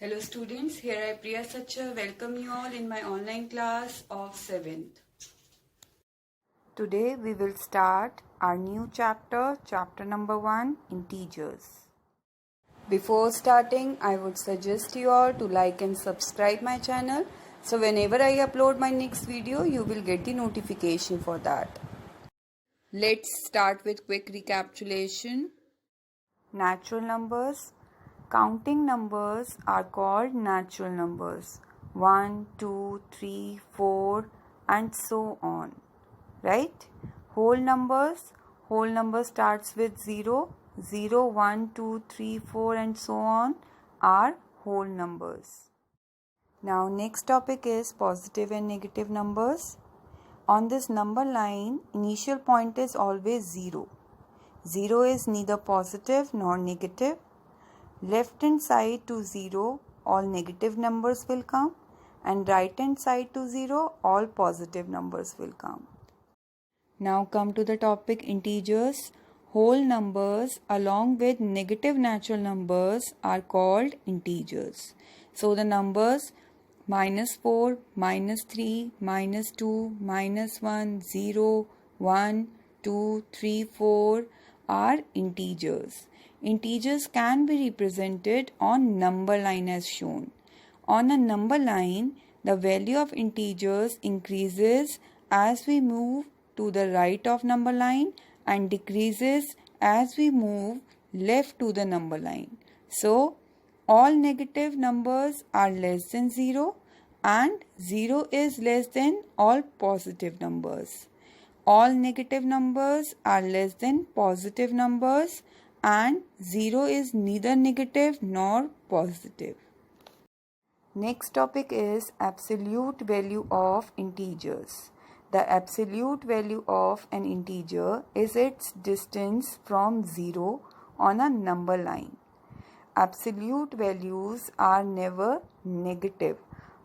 Hello students, here I Priya Sacha welcome you all in my online class of 7th. Today we will start our new chapter number 1, integers. Before starting, I would suggest you all to like and subscribe my channel. So whenever I upload my next video, you will get the notification for that. Let's start with quick recapitulation. Natural numbers. Counting numbers are called natural numbers. 1, 2, 3, 4 and so on. Right? Whole numbers. Whole number starts with 0. 0, 1, 2, 3, 4 and so on are whole numbers. Now next topic is positive and negative numbers. On this number line, initial point is always 0. 0 is neither positive nor negative. Left hand side to 0, all negative numbers will come, and right hand side to 0, all positive numbers will come. Now come to the topic integers. Whole numbers along with negative natural numbers are called integers. So the numbers -4, -3, -2, -1, 0, 1, 2, 3, 4 are integers. Integers can be represented on number line as shown. On a number line, the value of integers increases as we move to the right of number line and decreases as we move left to the number line. So, all negative numbers are less than 0 and 0 is less than all positive numbers. All negative numbers are less than positive numbers and 0 is neither negative nor positive. Next topic is absolute value of integers. The absolute value of an integer is its distance from 0 on a number line. Absolute values are never negative.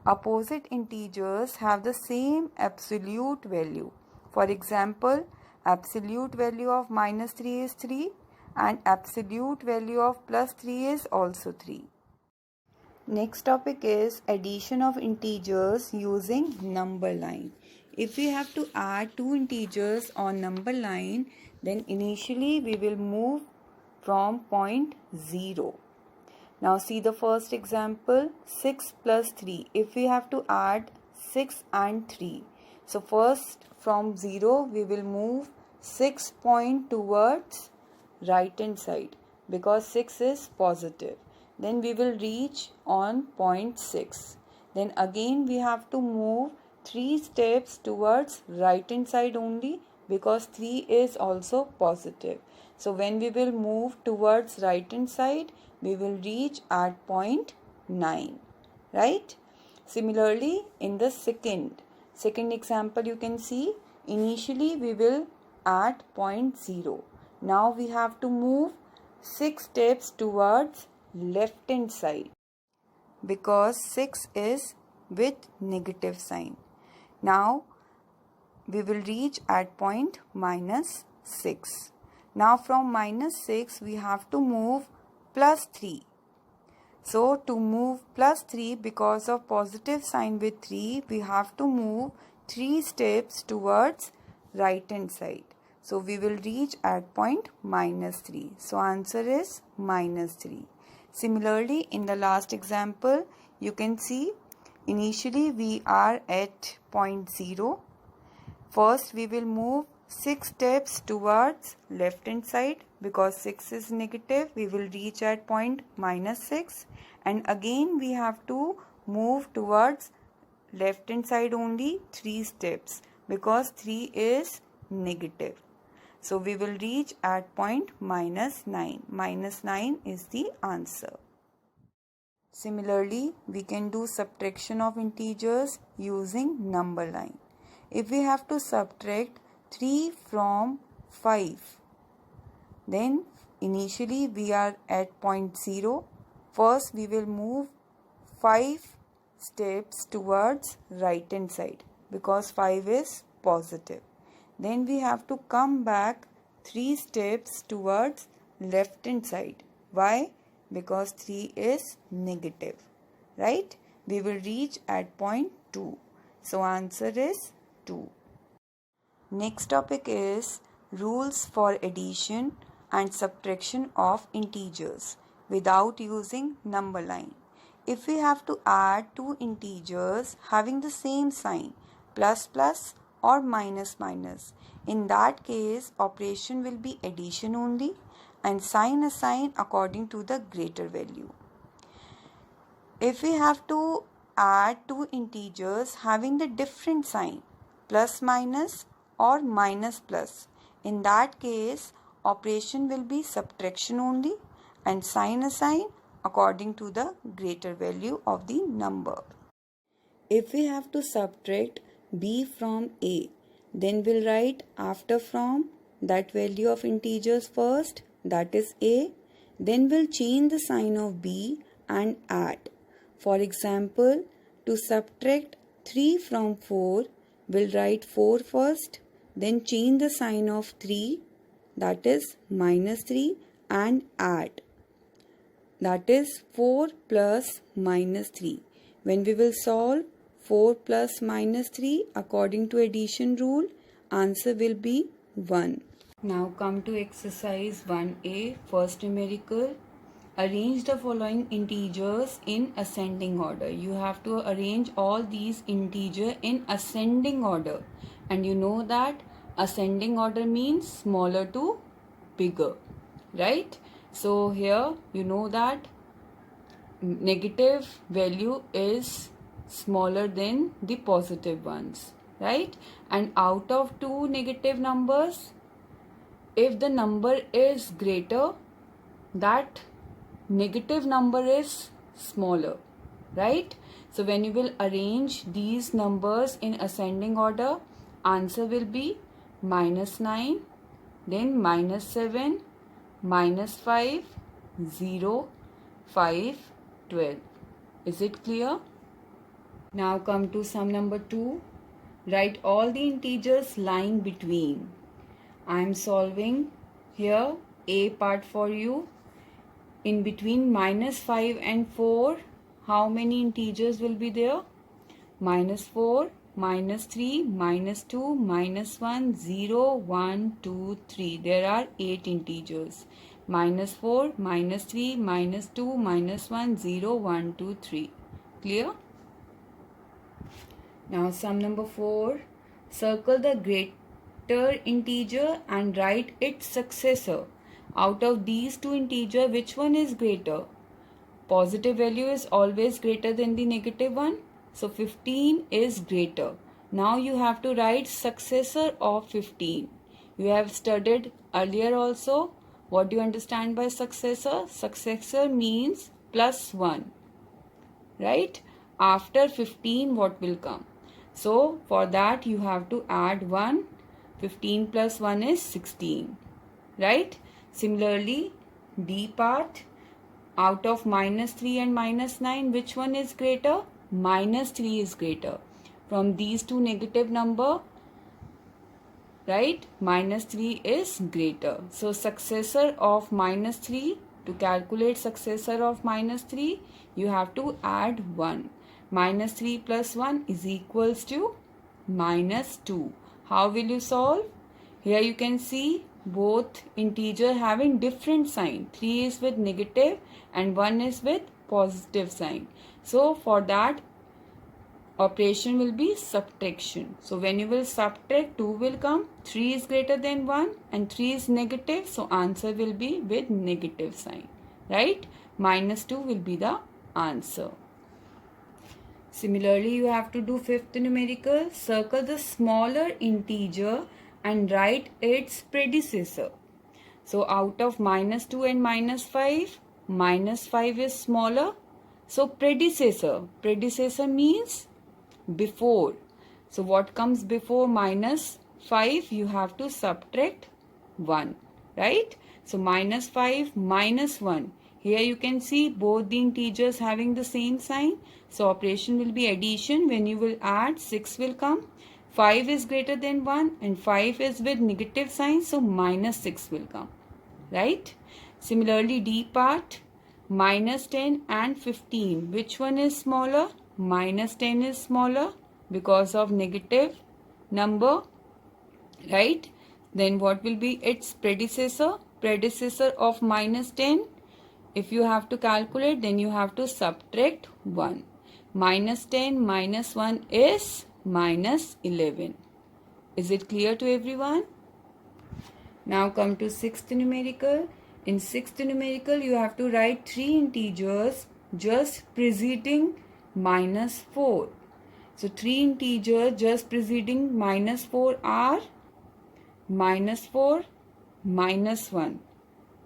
Opposite integers have the same absolute value. For example, absolute value of -3 is 3 and absolute value of +3 is also 3. Next topic is addition of integers using number line. If we have to add two integers on number line, then initially we will move from point 0. Now see the first example, 6 plus 3. If we have to add 6 and 3. So first from 0 we will move 6 point towards right hand side because 6 is positive. Then we will reach on point 6. Then again we have to move 3 steps towards right hand side only because 3 is also positive. So when we will move towards right hand side, we will reach at point 9. Right? Similarly, in the second example you can see, initially we will at point 0. Now we have to move 6 steps towards left hand side because 6 is with negative sign. Now we will reach at point -6. Now from -6 we have to move +3. So to move +3 because of positive sign with 3, we have to move 3 steps towards right hand side. So we will reach at point -3. So answer is -3. Similarly, in the last example, you can see initially we are at point 0. First we will move 6 steps towards left hand side because 6 is negative. We will reach at point -6 and again we have to move towards left hand side only 3 steps because 3 is negative. So we will reach at point -9. -9 is the answer. Similarly, we can do subtraction of integers using number line. If we have to subtract 3 from 5, then initially we are at point 0. First we will move 5 steps towards right hand side because 5 is positive. Then we have to come back 3 steps towards left hand side. Why? Because 3 is negative. right? We will reach at point 2. So answer is 2. Next topic is rules for addition and subtraction of integers without using number line. If we have to add two integers having the same sign, plus plus or minus minus, in that case operation will be addition only and sign assign according to the greater value. If we have to add two integers having the different sign, plus minus or minus plus, in that case operation will be subtraction only and sign assign according to the greater value of the number. If we have to subtract b from a, then we'll write after from that value of integers first, that is a, then we'll change the sign of b and add. For example, to subtract 3 from 4, we'll write 4 first, then change the sign of 3, that is minus 3, and add. That is 4 plus minus 3. When we will solve 4 plus minus 3 according to addition rule, answer will be 1. Now come to exercise 1A, first numerical. Arrange the following integers in ascending order. You have to arrange all these integers in ascending order. And you know that ascending order means smaller to bigger, right? So here you know that negative value is smaller than the positive ones, right? And out of two negative numbers, if the number is greater, that negative number is smaller, right? So when you will arrange these numbers in ascending order, answer will be minus 9, then minus 7, minus 5, 0, 5, 12. Is it clear? Now come to sum number 2. Write all the integers lying between. I am solving here A part for you. In between minus 5 and 4, how many integers will be there? Minus 4, minus 3, minus 2, minus 1, 0, 1, 2, 3. There are 8 integers. Minus 4, minus 3, minus 2, minus 1, 0, 1, 2, 3. Clear? Now sum number 4. Circle the greater integer and write its successor. Out of these two integers, which one is greater? Positive value is always greater than the negative one. So 15 is greater. Now you have to write successor of 15. You have studied earlier also. What do you understand by successor? Successor means plus 1. Right? After 15, what will come? So for that you have to add 1. 15 plus 1 is 16. Right? Similarly, D part, out of minus 3 and minus 9, which one is greater? Minus 3 is greater. From these two negative number, right, minus 3 is greater. So successor of minus 3, to calculate successor of minus 3, you have to add 1. Minus 3 plus 1 is equals to minus 2. How will you solve? Here you can see both integer having different sign. 3 is with negative and 1 is with positive sign. So for that operation will be subtraction. So when you will subtract, 2 will come. 3 is greater than 1 and 3 is negative. So answer will be with negative sign. Right? Minus 2 will be the answer. Similarly, you have to do fifth numerical. Circle the smaller integer and write its predecessor. So out of minus 2 and minus 5, minus 5 is smaller. So predecessor means before. So what comes before minus 5? You have to subtract 1, right? So minus 5 minus 1. Here you can see both the integers having the same sign. So operation will be addition. When you will add, 6 will come. 5 is greater than 1 and 5 is with negative sign, so minus 6 will come, right? Similarly, D part, minus 10 and 15. Which one is smaller? Minus 10 is smaller because of negative number, right? Then what will be its predecessor? Predecessor of minus 10. If you have to calculate, then you have to subtract 1. Minus 10 minus 1 is minus 11. Is it clear to everyone? Now come to sixth numerical. In sixth numerical, you have to write 3 integers just preceding minus 4. So 3 integers just preceding minus 4 are minus 4, minus 1.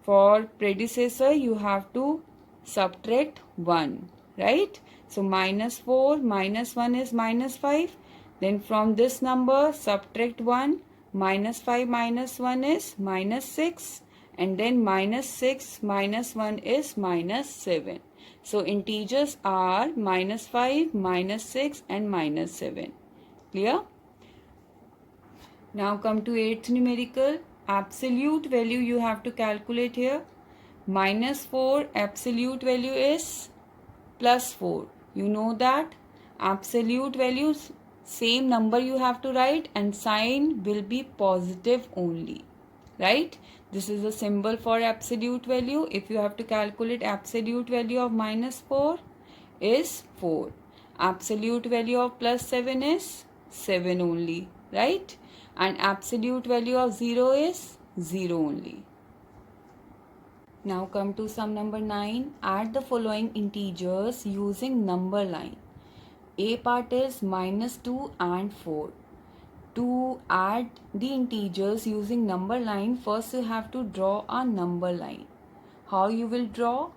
For predecessor, you have to subtract 1, right? So minus 4 minus 1 is minus 5. Then from this number, subtract 1. Minus 5 minus 1 is minus 6. And then minus 6 minus 1 is minus 7. So integers are minus 5, minus 6 and minus 7. Clear? Now come to eighth numerical. Absolute value you have to calculate here. Minus 4 absolute value is plus 4. You know that absolute values, same number you have to write and sign will be positive only, right? This is a symbol for absolute value. If you have to calculate absolute value of minus 4 is 4. Absolute value of plus 7 is 7 only, right? And absolute value of 0 is 0 only. Now come to sum number 9. Add the following integers using number line. A part is minus 2 and 4. To add the integers using number line, first you have to draw a number line. How you will draw?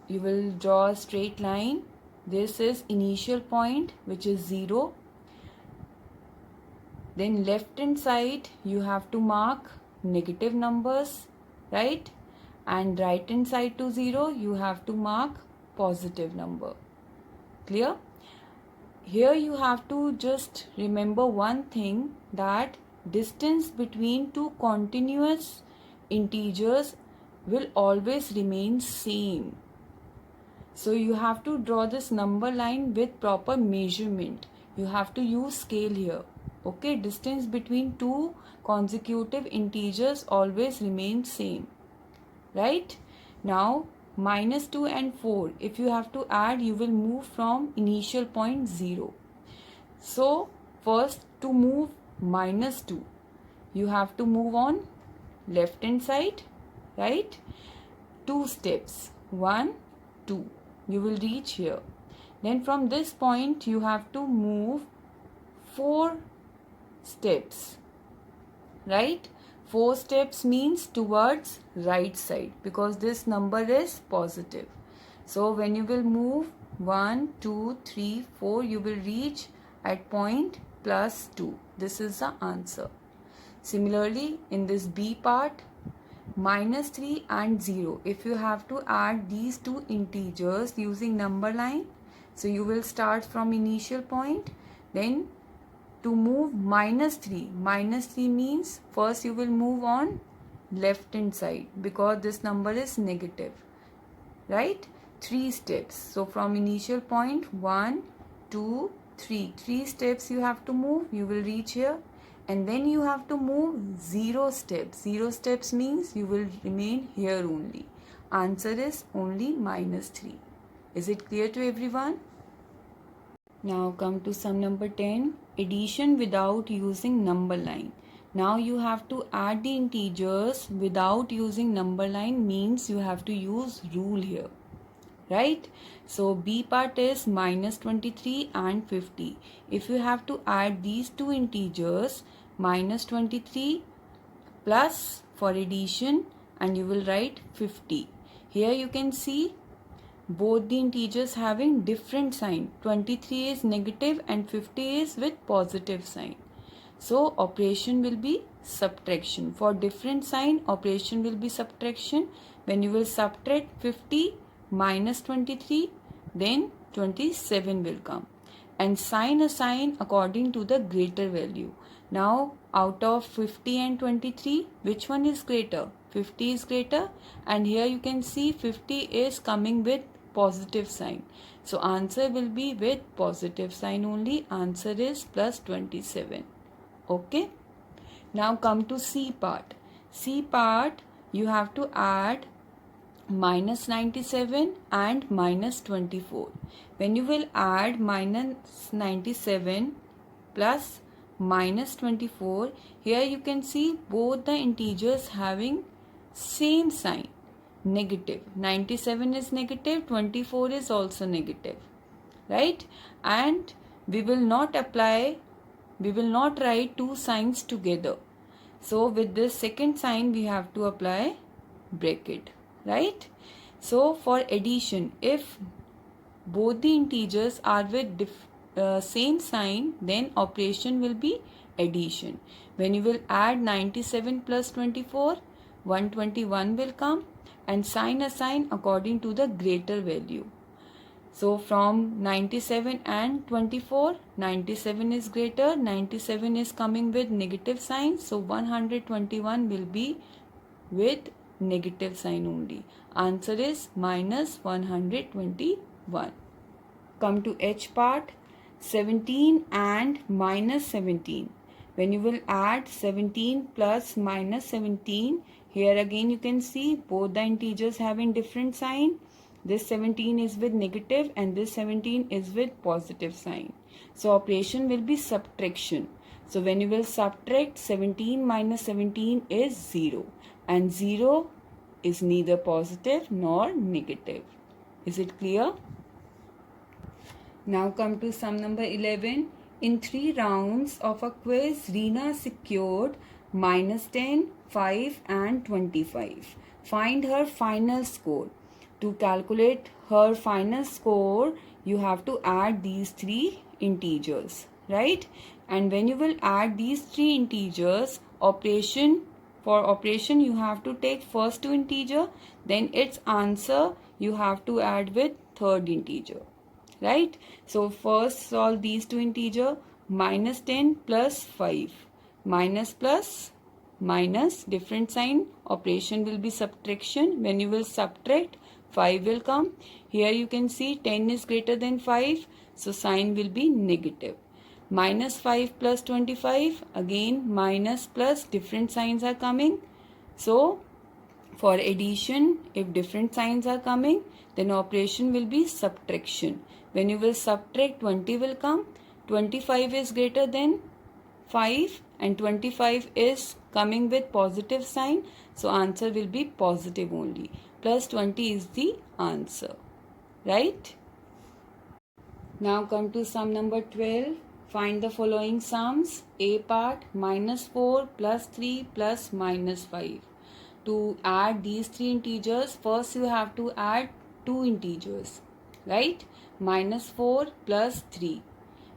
You will draw a straight line. This is initial point, which is 0. Then left hand side you have to mark negative numbers, right? And right hand side to 0 you have to mark positive number. Clear? Here you have to just remember one thing, that distance between two continuous integers will always remain same. So you have to draw this number line with proper measurement. You have to use scale here. Okay, distance between two consecutive integers always remains same, right? Now minus 2 and 4, if you have to add, you will move from initial point 0. So first, to move minus 2, you have to move on left hand side, right? 2 steps, 1, 2, you will reach here. Then from this point you have to move 4 steps, right? 4 steps means towards right side, because this number is positive. So when you will move 1, 2, 3, 4, you will reach at point plus 2. This is the answer. Similarly, in this B part, minus 3 and 0, if you have to add these two integers using number line, so you will start from initial point. Then to move minus 3 means first you will move on left hand side, because this number is negative, right? 3 steps. So from initial point 1, 2, 3, 3 steps you have to move, you will reach here. And then you have to move 0 steps. 0 steps means you will remain here only. Answer is only minus 3. Is it clear to everyone? Now come to sum number 10. Addition without using number line. Now you have to add the integers without using number line, means you have to use rule here, right? So B part is minus 23 and 50. If you have to add these two integers, minus 23 plus for addition, and you will write 50. Here you can see both the integers having different sign. 23 is negative and 50 is with positive sign. So operation will be subtraction. For different sign, operation will be subtraction. When you will subtract 50 minus 23, then 27 will come. And sign a sign according to the greater value. Now out of 50 and 23, which one is greater? 50 is greater, and here you can see 50 is coming with positive sign. So answer will be with positive sign only. Answer is plus 27. Okay. Now come to C part. C part, you have to add minus 97 and minus 24. When you will add minus 97 plus minus 24, here you can see both the integers having same sign, negative. 97 is negative, 24 is also negative, right? And we will not write two signs together. So with this second sign we have to apply bracket, right? So for addition, if both the integers are with same sign, then operation will be addition. When you will add 97 plus 24, 121 will come, and sign assign according to the greater value. So from 97 and 24, 97 is greater, 97 is coming with negative sign, so 121 will be with negative sign only. Answer is minus 121. Come to H part, 17 and minus 17. When you will add 17 plus minus 17, here again you can see both the integers having different sign. This 17 is with negative and this 17 is with positive sign. So operation will be subtraction. So when you will subtract 17 minus 17 is 0, and 0 is neither positive nor negative. Is it clear? Now come to sum number 11. In 3 rounds of a quiz, Reena secured minus 10, 5 and 25. Find her final score. To calculate her final score, you have to add these 3 integers, right? And when you will add these 3 integers, for operation you have to take first 2 integer, then its answer you have to add with third integer, right? So first solve these 2 integer, minus 10 plus 5, minus plus minus, different sign, operation will be subtraction. When you will subtract, 5 will come. Here you can see 10 is greater than 5, so sign will be negative. Minus 5 plus 25, again minus plus, different signs are coming. So for addition, if different signs are coming, then operation will be subtraction. When you will subtract, 20 will come. 25 is greater than 5 and 25 is coming with positive sign, so answer will be positive only. Plus 20 is the answer, right? Now come to sum number 12. Find the following sums. A part, minus 4 plus 3 plus minus 5. To add these 3 integers, first you have to add 2 integers, right? Minus 4 plus 3.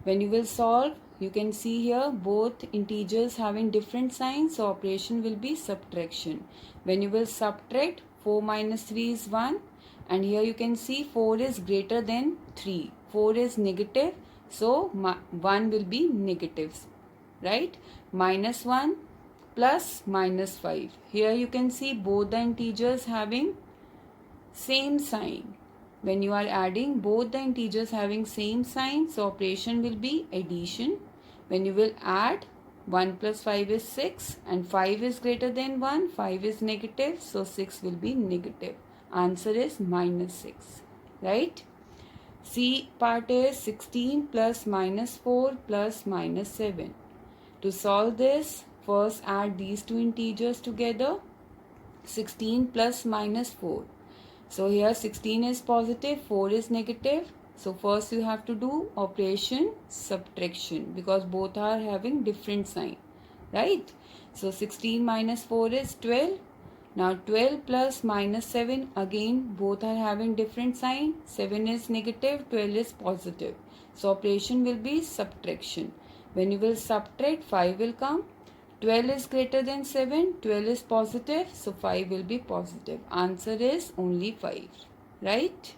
When you will solve, you can see here both integers having different signs, so operation will be subtraction. When you will subtract, 4 minus 3 is 1, and here you can see 4 is greater than 3. 4 is negative, so 1 will be negative, right? Minus 1 plus minus 5. Here you can see both the integers having same sign. When you are adding, both the integers having same sign, so operation will be addition. When you will add, 1 plus 5 is 6 and 5 is greater than 1, 5 is negative, so 6 will be negative. Answer is minus 6, right? C part is 16 plus minus 4 plus minus 7. To solve this, first add these 2 integers together, 16 plus minus 4. So here 16 is positive, 4 is negative. So first you have to do operation subtraction because both are having different sign, right? So 16 minus 4 is 12. Now 12 plus minus 7, again both are having different sign. 7 is negative, 12 is positive. So operation will be subtraction. When you will subtract, 5 will come. 12 is greater than 7, 12 is positive, so 5 will be positive. Answer is only 5, right?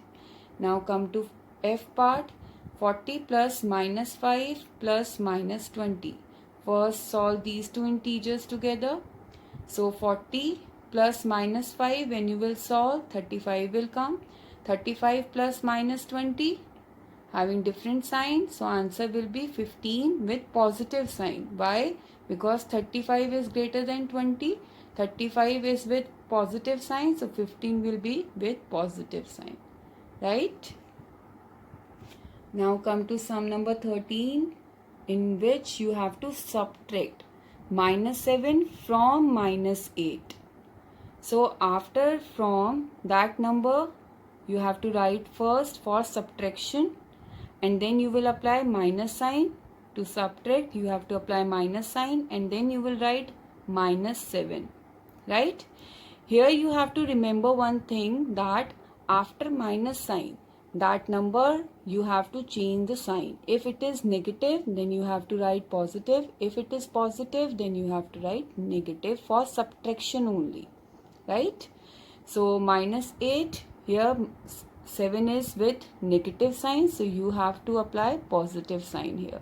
Now come to F part, 40 plus minus 5 plus minus 20. First solve these 2 integers together. So 40 plus minus 5, when you will solve, 35 will come. 35 plus minus 20, having different sign, so answer will be 15 with positive sign. Why? Because 35 is greater than 20. 35 is with positive sign, so 15 will be with positive sign. Right? Now come to sum number 13, in which you have to subtract minus 7 from minus 8. So after from that number, you have to write first for subtraction, and then you will apply minus sign. To subtract, you have to apply minus sign, and then you will write minus 7. Right? Here you have to remember one thing, that after minus sign, that number you have to change the sign. If it is negative, then you have to write positive. If it is positive, then you have to write negative for subtraction only. Right? So minus 8, here 7 is with negative sign, so you have to apply positive sign here.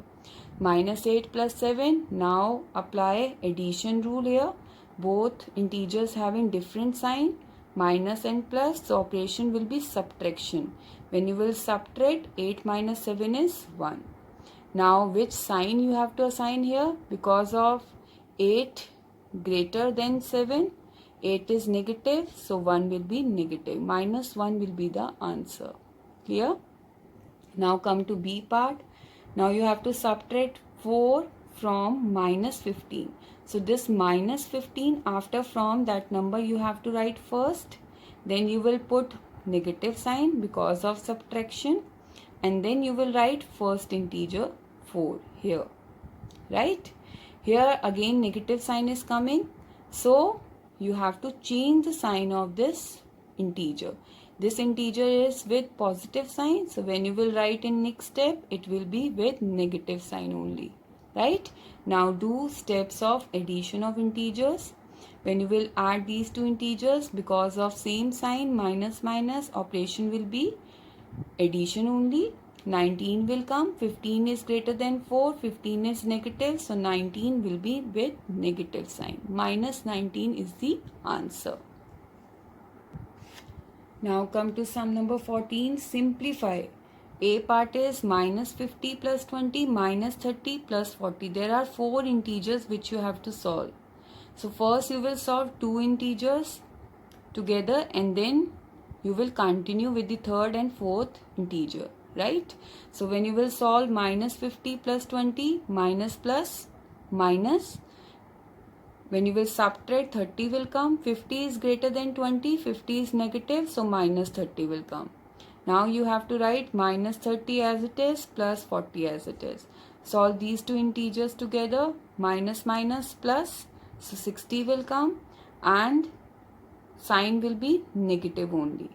Minus 8 plus 7, now apply addition rule here. Both integers having different sign, minus and plus, so operation will be subtraction. When you will subtract, 8 minus 7 is 1. Now which sign you have to assign here? Because of 8 greater than 7, 8 is negative, so 1 will be negative. Minus 1 will be the answer. Clear? Now come to B part. Now you have to subtract 4 from minus 15. So this minus 15, after from that number you have to write first. Then you will put negative sign because of subtraction. And then you will write first integer 4 here. Right? Here again negative sign is coming. So you have to change the sign of this integer. This integer is with positive sign, so when you will write in next step, it will be with negative sign only. Right? Now do steps of addition of integers. When you will add these two integers, because of same sign, minus minus, operation will be addition only. 19 will come, 15 is greater than 4, 15 is negative, so 19 will be with negative sign. Minus 19 is the answer. Now come to sum number 14, simplify. A part is minus 50 plus 20, minus 30 plus 40. There are 4 integers which you have to solve. So first you will solve 2 integers together, and then you will continue with the third and fourth integer. Right? So when you will solve minus 50 plus 20, minus plus minus, when you will subtract, 30 will come. 50 is greater than 20, 50 is negative, so minus 30 will come. Now you have to write minus 30 as it is, plus 40 as it is. Solve these two integers together, minus minus plus, so 60 will come, and sign will be negative only.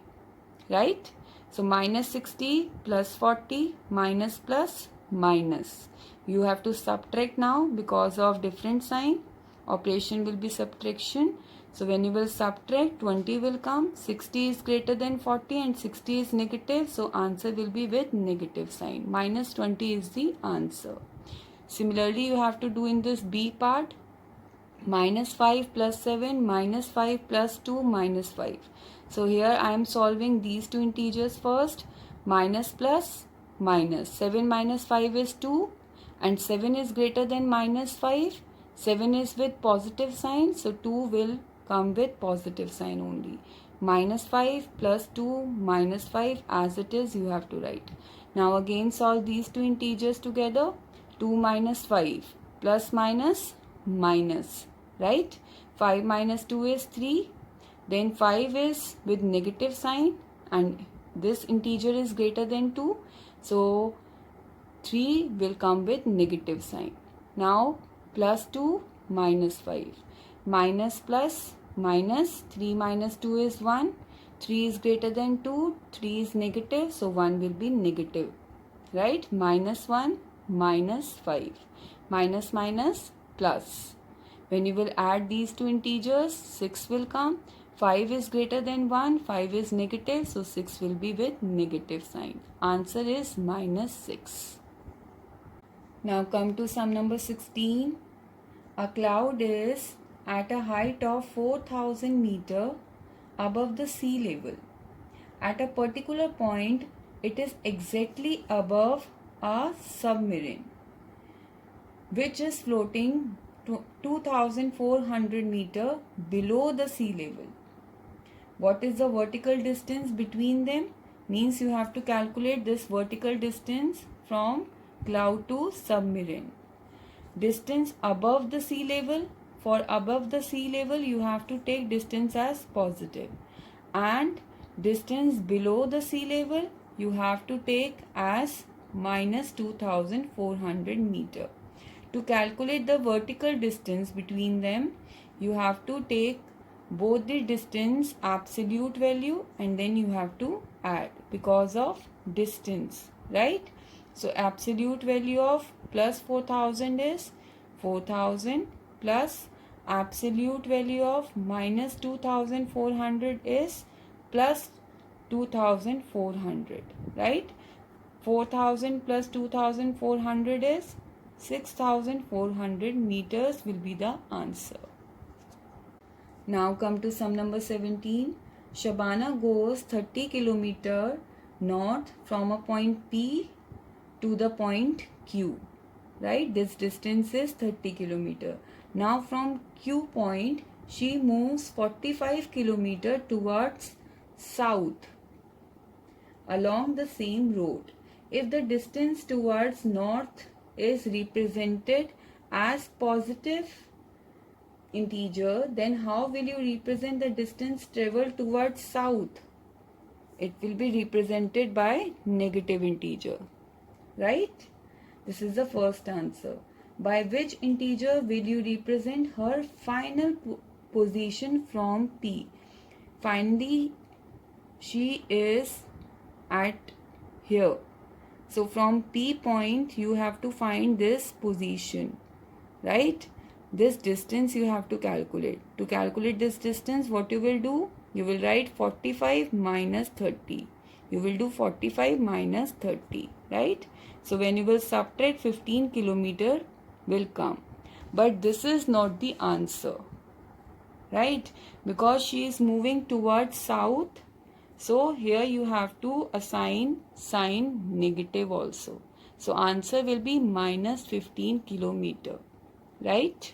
Right? So minus 60 plus 40, minus plus minus. You have to subtract now because of different sign. Operation will be subtraction. So when you will subtract, 20 will come. 60 is greater than 40 and 60 is negative. So answer will be with negative sign. Minus 20 is the answer. Similarly, you have to do in this B part. Minus 5 plus 7, minus 5 plus 2, minus 5. So here I am solving these two integers first. Minus plus minus. 7 minus 5 is 2, and 7 is greater than minus 5. 7 is with positive sign, so 2 will come with positive sign only. Minus 5 plus 2 minus 5, as it is you have to write. Now again solve these two integers together. 2 minus 5 plus minus minus. Right? 5 minus 2 is 3. Then 5 is with negative sign, and this integer is greater than 2. So 3 will come with negative sign. Now plus 2 minus 5. Minus plus minus. 3 minus 2 is 1. 3 is greater than 2. 3 is negative, so 1 will be negative. Right? Minus 1 minus 5. Minus minus plus. When you will add these two integers, 6 will come. 5 is greater than 1, 5 is negative, so 6 will be with negative sign. Answer is minus 6. Now come to sum number 16. A cloud is at a height of 4000 meter above the sea level. At a particular point, it is exactly above a submarine, which is floating 2400 meter below the sea level. What is the vertical distance between them? Means you have to calculate this vertical distance from cloud to submarine. Distance above the sea level, for above the sea level you have to take distance as positive, and distance below the sea level you have to take as minus 2400 meter. To calculate the vertical distance between them, you have to take both the distance absolute value and then you have to add because of distance, right? So absolute value of plus 4000 is 4000 plus absolute value of minus 2400 is plus 2400, right? 4000 plus 2400 is 6400 meters will be the answer. Now come to sum number 17. Shabana goes 30 kilometer north from a point P to the point Q. Right? This distance is 30 kilometer. Now from Q point, she moves 45 kilometer towards south along the same road. If the distance towards north is represented as positive integer, then how will you represent the distance traveled towards south? It will be represented by negative integer, right? This is the first answer. By which integer will you represent her final position from P? Finally, she is at here. So from P point, you have to find this position, right? This distance you have to calculate. To calculate this distance, what you will do? You will write 45 minus 30. You will do 45 minus 30, right? So when you will subtract 15 kilometer will come. But this is not the answer, right? Because she is moving towards south. So here you have to assign sign negative also. So answer will be minus 15 kilometer, right?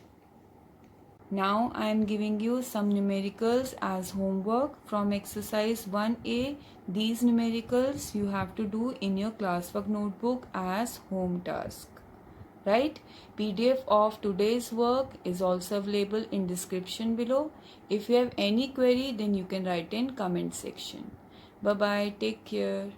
Now I am giving you some numericals as homework from exercise 1A. These numericals you have to do in your classwork notebook as home task. Right? PDF of today's work is also available in description below. If you have any query, then you can write in comment section. Bye bye. Take care.